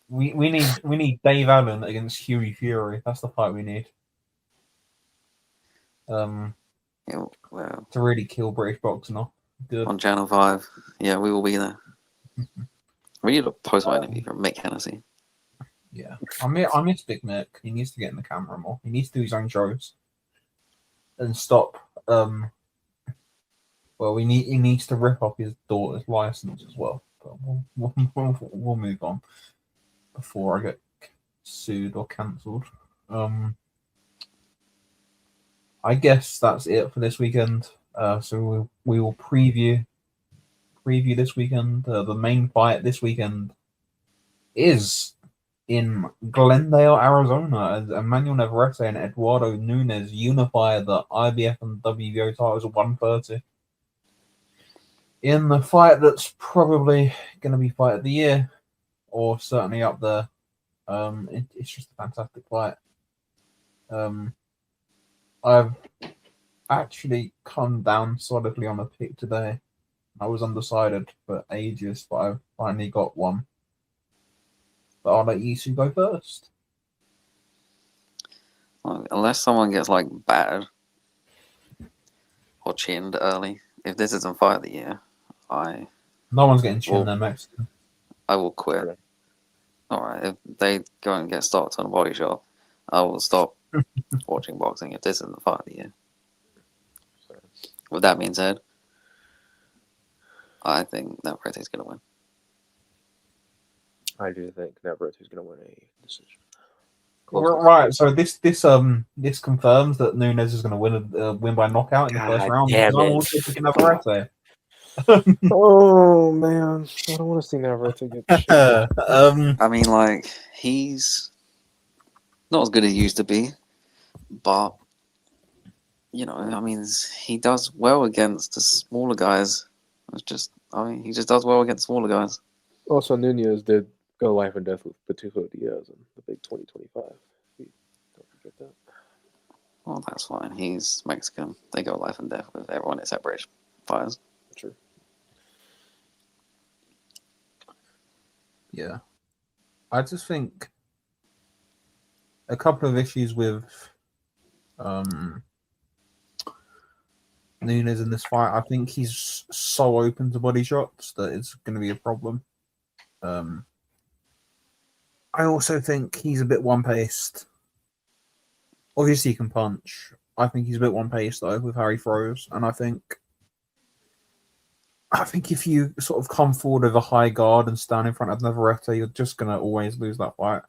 We need Dave Allen against Huey Fury. That's the fight we need. To really kill British boxing off. Good. On Channel 5. Yeah, we will be there. We need a post-fight interview from Mick Hennessy. Yeah, I miss Big Mick. He needs to get in the camera more. He needs to do his own shows and stop. Well, he needs to rip off his daughter's license as well. But we'll move on before I get sued or cancelled. I guess that's it for this weekend. So we will preview this weekend. The main fight this weekend is in Glendale, Arizona, as Emmanuel Navarrete and Eduardo Nunez unify the IBF and WBO titles at 130. In the fight that's probably going to be fight of the year, or certainly up there. It's just a fantastic fight. I've actually come down solidly on a pick today. I was undecided for ages, but I've finally got one. But I'll let you two go first. Unless someone gets like battered or chinned early, if this isn't fight of the year, no one's getting chinned there, Mexican. I will quit. All right, if they go and get stopped on a body shop, I will stop watching boxing if this isn't the fight of the year. With that being said, I think Navarrete's going to win. I do think Navarrete's going to win a decision. Right, so this confirms that Nunez is going to win by knockout in the first God round. damn I'm it. also picking Navarrete. Oh man, I don't want to see Navarrete get shit. I mean, like, he's not as good as he used to be, but you know, I mean, he does well against the smaller guys. He just does well against smaller guys. Also, Nunez did go life and death with Patufo Diaz in the big 2025. Don't forget that. Well, that's fine. He's Mexican. They go life and death with everyone except British fighters. True. Yeah, I just think a couple of issues with Nunez in this fight. I think he's so open to body shots that it's going to be a problem. I also think he's a bit one-paced. Obviously, he can punch. I think he's a bit one-paced though with how he throws, and I think if you sort of come forward with a high guard and stand in front of Navarrete, you're just gonna always lose that fight.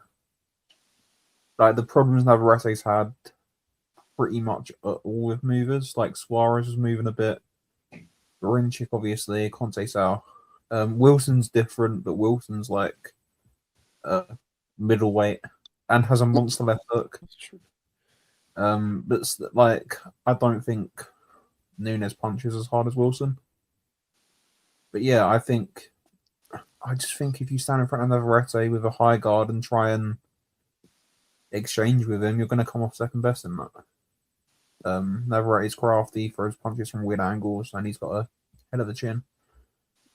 Like the problems Navarrete's had pretty much all with movers. Like Suarez was moving a bit. Barinchik, obviously, Conte Sal. Wilson's different, but Wilson's like middleweight and has a monster left hook. That's true. But like I don't think Nunez punches as hard as Wilson. But yeah, I just think if you stand in front of Navarrete with a high guard and try and exchange with him, you're going to come off second best in that. Navarrete's crafty, throws punches from weird angles, and he's got a head of the chin.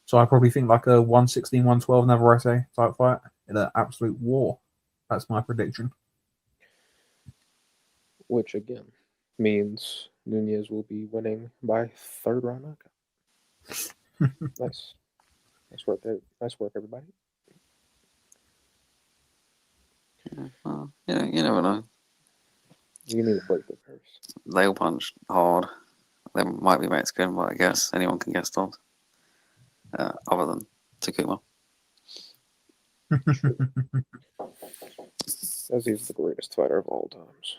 So I probably think like a 116, 112 Navarrete type fight in an absolute war. That's my prediction. Which again means Nunez will be winning by third round knockout. Nice. Nice work, everybody. Well, you never know. You need to break the curse. They'll punch hard. They might be Mexican, but I guess anyone can get stopped. Other than Takuma. As he's the greatest fighter of all times.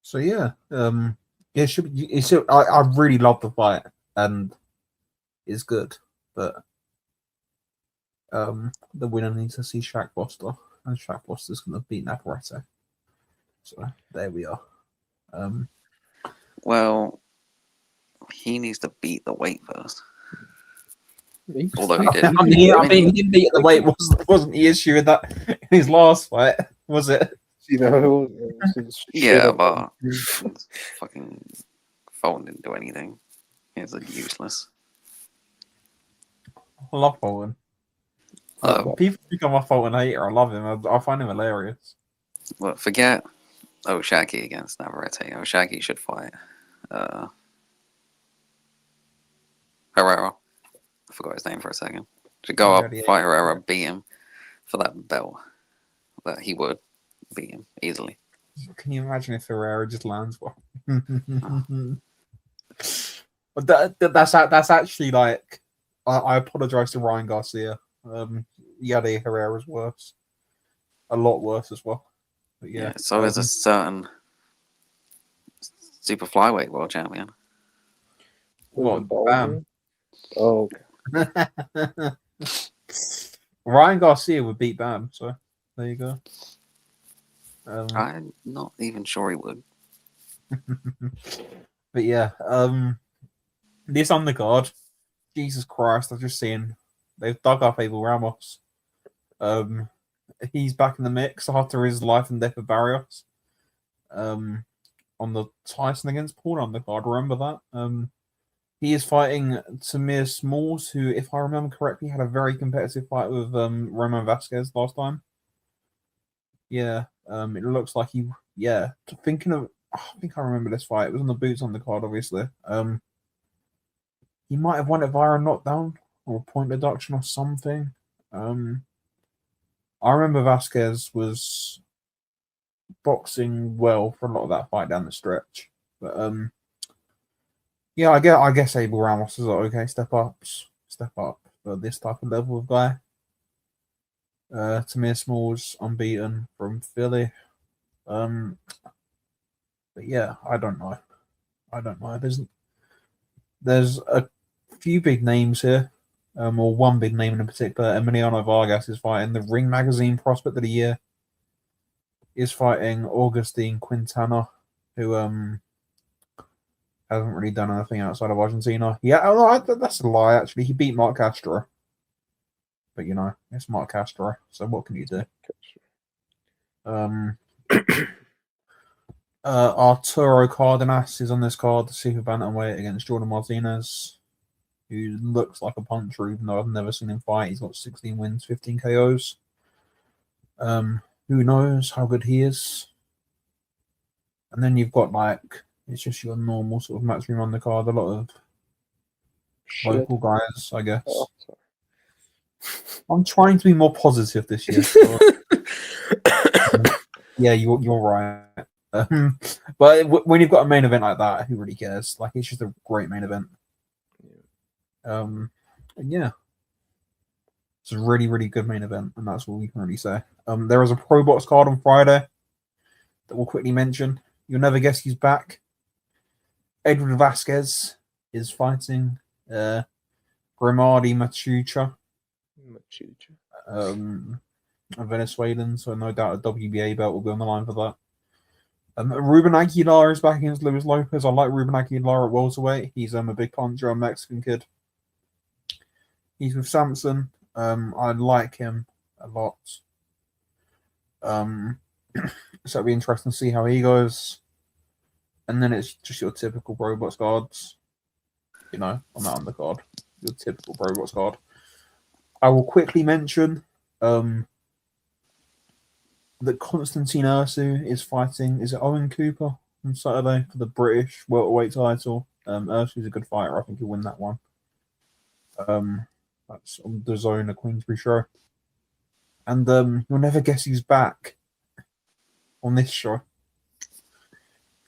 So yeah, yeah, should be. I really love the fight and it's good, but the winner needs to see Shaq Foster, and Shaq Foster's going to beat Navarrete. So there we are. Well, he needs to beat the weight first. Although he did. I mean, he didn't beat the weight. Wasn't the issue in that in his last fight? Was it? You know, yeah, but fucking Fulton didn't do anything. He was useless. I love Fulton. People think I'm a Fulton hater. I love him. I find him hilarious. Well, forget Oshaki against Navarrete. Oshaki should fight Herrera. I forgot his name for a second. Should go up, fight Herrera, beat him for that belt. That he would beat him easily. Can you imagine if Herrera just lands one? But that's actually like I apologize to Ryan Garcia. Yadi Herrera's worse, a lot worse as well. But yeah, so there's a certain super flyweight world champion. What? Bam. Oh, okay. Ryan Garcia would beat Bam, so there you go. I'm not even sure he would. But yeah, this undercard, Jesus Christ, I've just seen they've dug up Abel Ramos. He's back in the mix after his life and death of Barrios. On the Tyson against Paul undercard, remember that? He is fighting Tamir Smalls, who, if I remember correctly, had a very competitive fight with Roman Vasquez last time. Yeah, it looks like he. Yeah, thinking of. I think I remember this fight. It was on the boots on the card, obviously. He might have won it via a knockdown or a point deduction or something. I remember Vasquez was boxing well for a lot of that fight down the stretch, but Yeah, I guess Abel Ramos is okay. Step up for this type of level of guy. Tamir Smalls unbeaten from Philly. But yeah, I don't know. There's a few big names here, or one big name in particular. Emiliano Vargas is fighting the Ring Magazine Prospect of the Year. Is fighting Augustine Quintana, who hasn't really done anything outside of Argentina. Yeah, that's a lie. Actually, he beat Mark Castro, but it's Mark Castro. So what can you do? Arturo Cardenas is on this card, the super bantamweight against Jordan Martinez, who looks like a puncher, even though I've never seen him fight. He's got 16 wins, 15 KOs. Who knows how good he is? And then you've got it's just your normal sort of matchroom on the card. A lot of local guys, I guess. Oh, I'm trying to be more positive this year. So. Yeah, you're right. But when you've got a main event like that, who really cares? Like, it's just a great main event. And yeah, it's a really, really good main event, and that's what we can really say. There is a Pro Box card on Friday that we'll quickly mention. You'll never guess he's back. Edward Vasquez is fighting Grimaldi Machucha. A Venezuelan, so no doubt a WBA belt will be on the line for that. Ruben Aguilar is back against Luis Lopez. I like Ruben Aguilar at welterweight. He's a big puncher, a Mexican kid. He's with Samson. I like him a lot. So it'll be interesting to see how he goes. And then it's just your typical robots cards, on that undercard. Your typical robots card. I will quickly mention that Konstantin Ursu is fighting. Is it Owen Cooper on Saturday for the British welterweight title? Ursu's a good fighter. I think he'll win that one. That's on the Zone, a Queensbury show. And you'll never guess who's back on this show.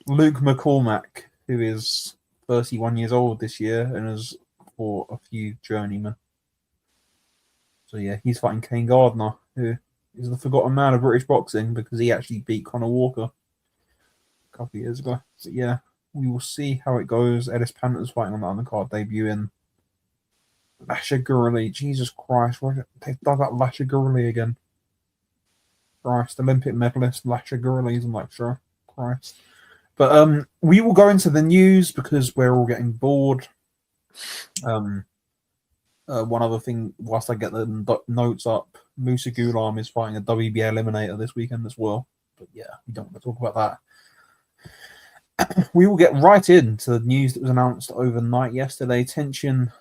Luke McCormack, who is 31 years old this year and has fought a few journeymen. So yeah, he's fighting Kane Gardner, who is the forgotten man of British boxing because he actually beat Conor Walker a couple of years ago. But yeah, we will see how it goes. Ellis Panter's fighting on the undercard, debuting. Lasha Gurley, Jesus Christ, they've dug up Lasha Gurley again. Christ, Olympic medalist Lasha Gurley's, I'm like, sure, Christ. But we will go into the news because we're all getting bored. One other thing, whilst I get the notes up, Musa Gulam is fighting a WBA eliminator this weekend as well. But yeah, we don't want to talk about that. We will get right into the news that was announced overnight yesterday. Tenshin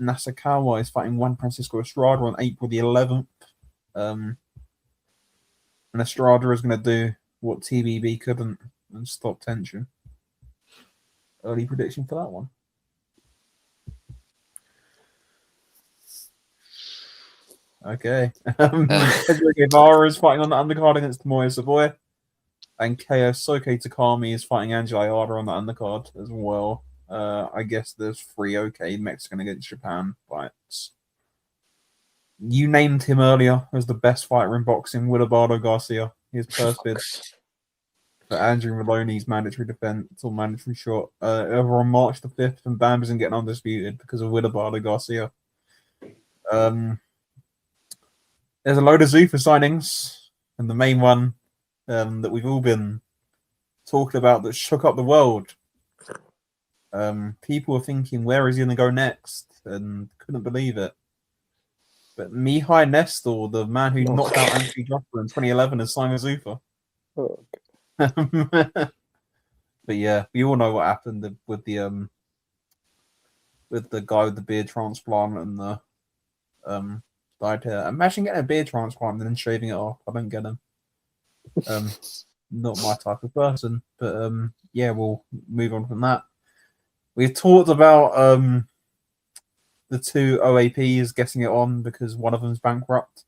Nasukawa is fighting Juan Francisco Estrada on April the 11th. And Estrada is going to do what TBB couldn't and stop Tenshin. Early prediction for that one. Okay. Pedro Guevara is fighting on the undercard against Tomoya Savoy. And Soke Takami is fighting Angela Ayada on the undercard as well. I guess there's 3 Mexican against Japan fights. You named him earlier as the best fighter in boxing, Willardo Garcia. His first bid for Andrew Maloney's mandatory defense or mandatory shot over on March the 5th, and Bam isn't getting undisputed because of Willardo Garcia. There's a load of Zuffa signings, and the main one that we've all been talking about that shook up the world. People were thinking, where is he going to go next? And couldn't believe it. But Mihai Nestor, the man who knocked out Anthony Joshua in 2011, has signed with Zuffa. But yeah, we all know what happened with the guy with the beard transplant and the dyed hair. Imagine getting a beard transplant and then shaving it off. I don't get him. Not my type of person. But yeah, we'll move on from that. We've talked about the 2 OAPs getting it on because one of them's bankrupt.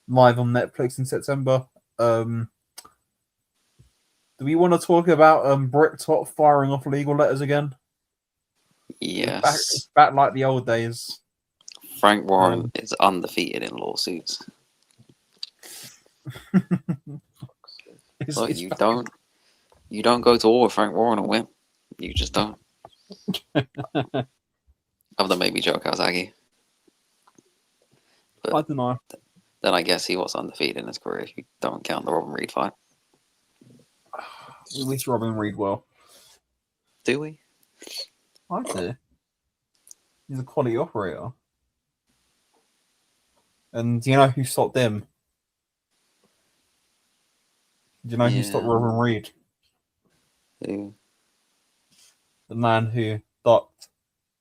Live on Netflix in September. Do we want to talk about Bricktop firing off legal letters again? Yes. It's back like the old days. Frank Warren is undefeated in lawsuits. Look, It's you back. don't go to war with Frank Warren and win. You just don't. Other than maybe Joe Calzaghe. I But don't know. then I guess he was undefeated in his career if you don't count the Robin Reed fight. We wish Robin Reed well. Do we? I do. He's a quality operator. And do you know who stopped him? Do you know who stopped Yeah. Robin Reed? Who? The man who ducked.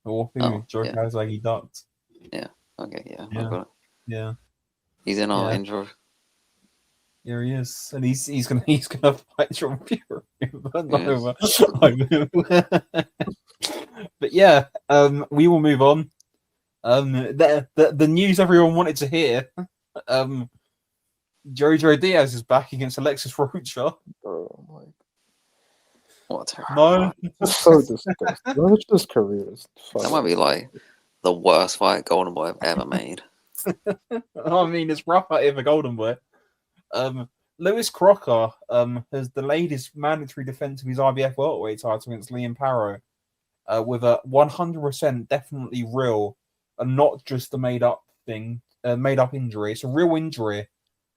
Or who Oh, Joe yeah. Calzaghe ducked. Okay, yeah. Yeah. I've got it. Yeah. He's in our Yeah. intro. Here he is. And he's gonna fight John Fury. But but yeah, we will move on. The news everyone wanted to hear. Jojo Diaz is back against Alexis Rocha. Bro, like, What a No, it's so disgusting. Roach's career is That might be like the worst fight Golden Boy have ever made. I mean it's rough out here for Golden Boy. Lewis Crocker has delayed his mandatory defense of his IBF welterweight title against Liam Parrow with a 100% definitely real and not just a made up thing, made up injury. It's a real injury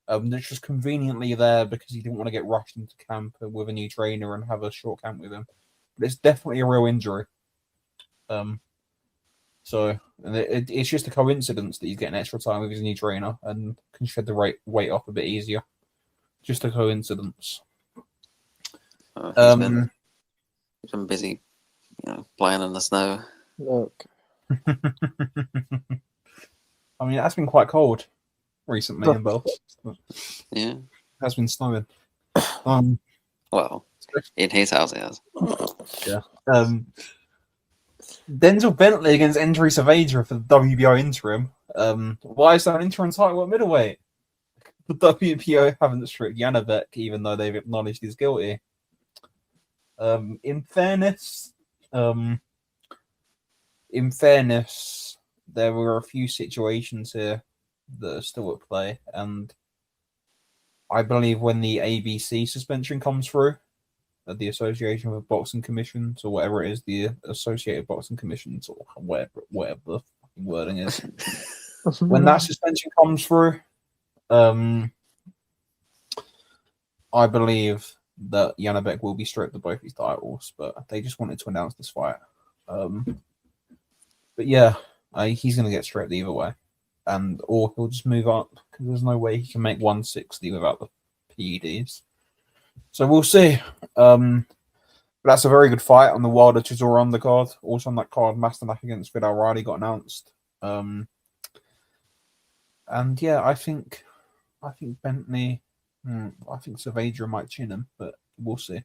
that's just conveniently there because he didn't want to get rushed into camp with a new trainer and have a short camp with him. But it's definitely a real injury. So it's just a coincidence that he's getting extra time with his new trainer and can shed the weight off a bit easier. Just a coincidence. He's been busy, playing in the snow. Okay. I mean, it has been quite cold recently in Belfast. Yeah. It has been snowing. Well, in his house it has. Yeah. Denzel Bentley against Andrew Saavedra for the WBO interim. Why is that an interim title at middleweight? The WBO haven't stripped Janabek, even though they've acknowledged he's guilty. In fairness, there were a few situations here that are still at play, and I believe when the ABC suspension comes through, the Association of Boxing Commissions, or whatever it is, the Associated Boxing Commissions, or whatever the fucking wording is, when that suspension comes through, I believe that Janabek will be stripped of both his titles, but they just wanted to announce this fight. But yeah, he's going to get stripped either way, or he'll just move up because there's no way he can make 160 without the PEDs. So we'll see. But that's a very good fight on the Wilder Chisora undercard. Also on that card, Masternak against Vidal Riley got announced. And yeah, I think Bentley. I think Saavedra might chin him, but we'll see.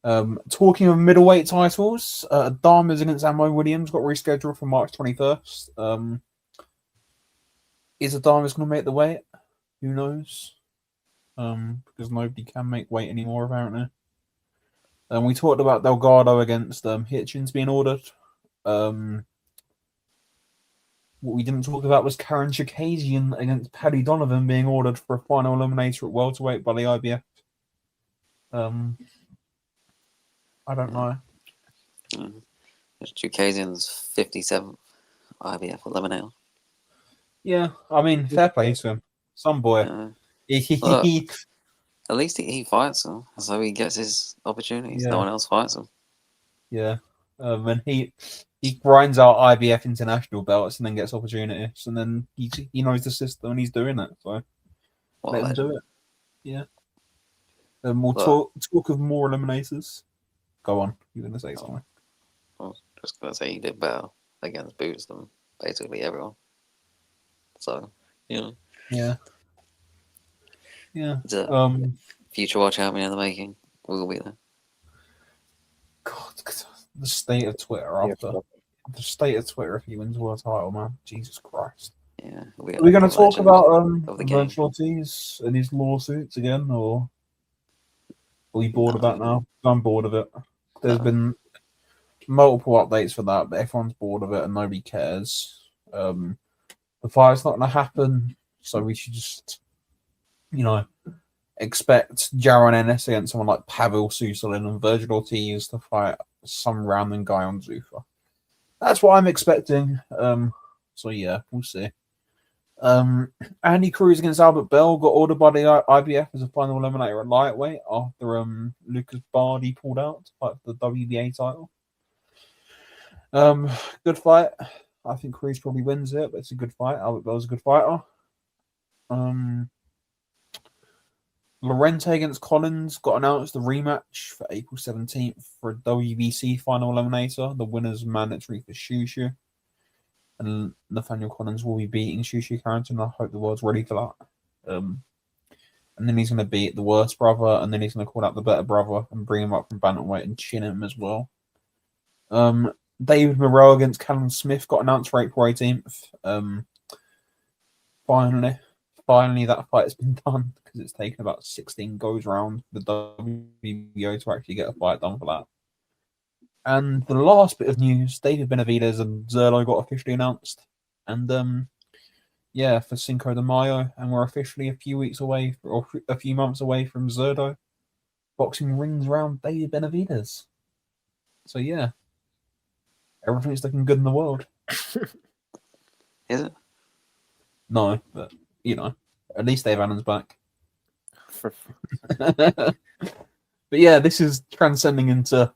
Talking of middleweight titles, Dharmas against Ammo Williams got rescheduled for March 21st. Is Dharmas going to make the weight? Who knows? Because nobody can make weight anymore, apparently. We talked about Delgado against Hitchens being ordered. What we didn't talk about was Karen Chikazian against Paddy Donovan being ordered for a final eliminator at welterweight by the IBF. I don't know. Chikazian's 57th IBF eliminator. Yeah, I mean, fair play to him. Some boy. Look, at least he fights him, so he gets his opportunities. Yeah. No one else fights him. Yeah. And he grinds out IBF international belts and then gets opportunities, and then he knows the system and he's doing it. So let him do it. Yeah. We'll talk of more eliminators. Go on. You're going to say something. I was just going to say he did better against Boots than basically everyone. So, Yeah. Yeah. It's a future world champion in the making. We'll be there. God, the state of Twitter after the state of Twitter if he wins world title, man. Jesus Christ. Yeah. Are we going to talk about Virgil Ortiz and his lawsuits again, or are we bored of that now? I'm bored of it. There's been multiple updates for that, but everyone's bored of it and nobody cares. The fight's not going to happen, so we should just, expect Jaron Ennis against someone like Pavel Suslin and Virgil Ortiz to fight some random guy on Zuffa. That's what I'm expecting. So yeah, we'll see. Andy Cruz against Albert Bell got ordered by the IBF as a final eliminator at lightweight after Lucas Bardi pulled out to fight for the WBA title. Good fight. I think Cruz probably wins it, but it's a good fight. Albert Bell's a good fighter. Lorente against Collins got announced the rematch for April 17th for a WBC final eliminator. The winner's mandatory for Shushu. And Nathaniel Collins will be beating Shushu Carrington. I hope the world's ready for that. And then he's going to beat the worst brother, and then he's going to call out the better brother and bring him up from bantamweight and chin him as well. David Moreau against Callum Smith got announced for April 18th. Finally, that fight's been done because it's taken about 16 goes round the WBO to actually get a fight done for that. And the last bit of news, David Benavidez and Zerlo got officially announced. And for Cinco de Mayo, and we're officially a few months away from Zerdo boxing rings around David Benavidez. So yeah, everything's looking good in the world. Is it? No, but at least Dave Allen's back. But yeah, this is transcending into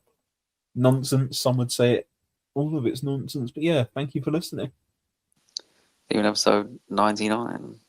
nonsense. Some would say all of it's nonsense. But yeah, thank you for listening. Even episode 99.